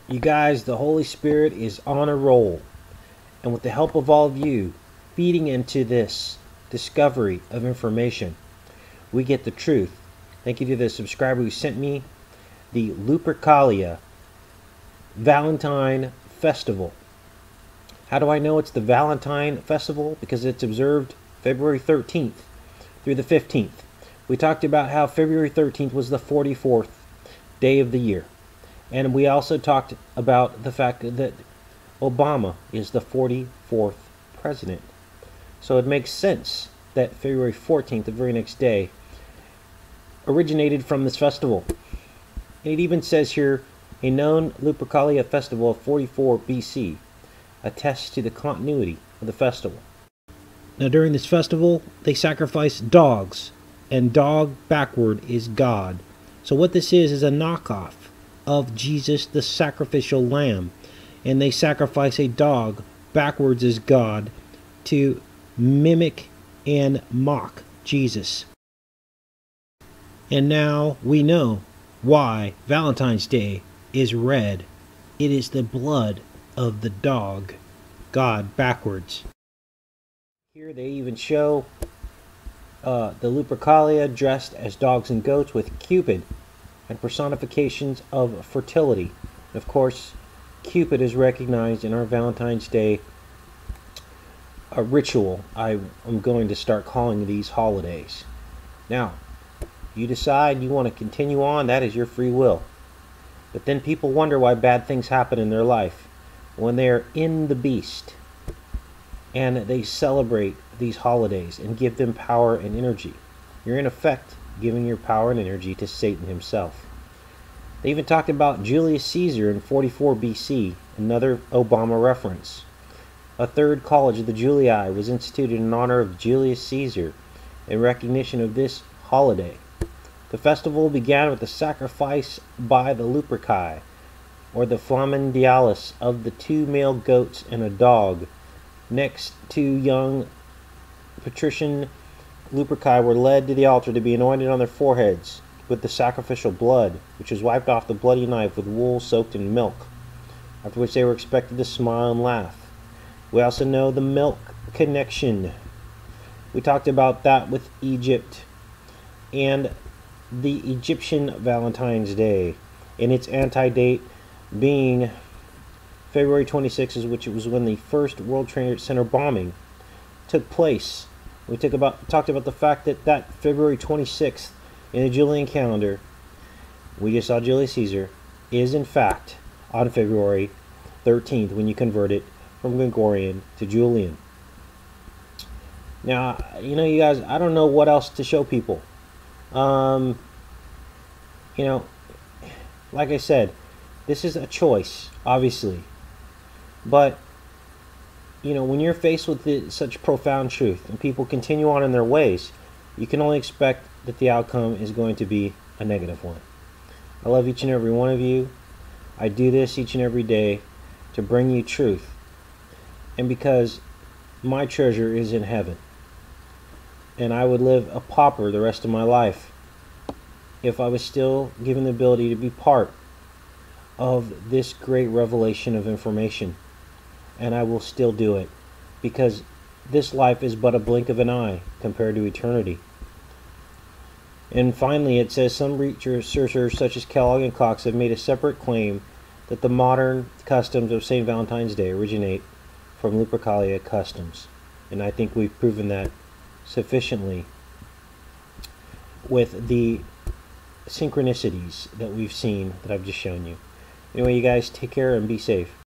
You guys, the Holy Spirit is on a roll. And with the help of all of you feeding into this discovery of information, we get the truth. Thank you to the subscriber who sent me the LUPERCALIA Valentine Festival. How do I know it's the Valentine Festival? Because it's observed February 13th through the 15th. We talked about how February 13th was the 44th day of the year. And we also talked about the fact that Obama is the 44th president. So it makes sense that February 14th, the very next day, originated from this festival. And it even says here, a known LUPERCALIA festival of 44 BC attests to the continuity of the festival. Now during this festival, they sacrifice dogs, and dog backward is God. So what this is a knockoff of Jesus the sacrificial lamb. And they sacrifice a dog, backwards is God, to mimic and mock Jesus. And now we know why Valentine's Day is red. It is the blood of the dog, God backwards. Here they even show the LUPERCALIA dressed as dogs and goats with Cupid and personifications of fertility. And of course, Cupid is recognized in our Valentine's Day ritual. I'm going to start calling these holidays. Now, you decide you want to continue on, that is your free will. But then people wonder why bad things happen in their life when they're in the beast and they celebrate these holidays and give them power and energy. You're in effect giving your power and energy to Satan himself. They even talked about Julius Caesar in 44 BC, another Obama reference. A third college of the Julii was instituted in honor of Julius Caesar in recognition of this holiday. The festival began with the sacrifice by the Luperci, or the flamandialis, of the 2 male goats and a dog. Next, 2 young patrician Luperci were led to the altar to be anointed on their foreheads with the sacrificial blood, which was wiped off the bloody knife with wool soaked in milk, after which they were expected to smile and laugh. We also know the milk connection. We talked about that with Egypt and the Egyptian Valentine's Day, and its anti-date being February 26th, which was when the first World Trade Center bombing took place. We talked about the fact that February 26th in the Julian calendar, we just saw Julius Caesar, is in fact on February 13th when you convert it from Gregorian to Julian. Now, you know, you guys, I don't know what else to show people. You know, like I said, this is a choice, obviously. But, you know, when you're faced with such profound truth and people continue on in their ways, you can only expect that the outcome is going to be a negative one. I love each and every one of you. I do this each and every day to bring you truth. And because my treasure is in heaven. And I would live a pauper the rest of my life if I was still given the ability to be part of this great revelation of information. And I will still do it, because this life is but a blink of an eye compared to eternity. And finally, it says some researchers such as Kellogg and Cox have made a separate claim that the modern customs of St. Valentine's Day originate from LUPERCALIA customs. And I think we've proven that sufficiently with the synchronicities that we've seen that I've just shown you. Anyway, you guys, take care and be safe.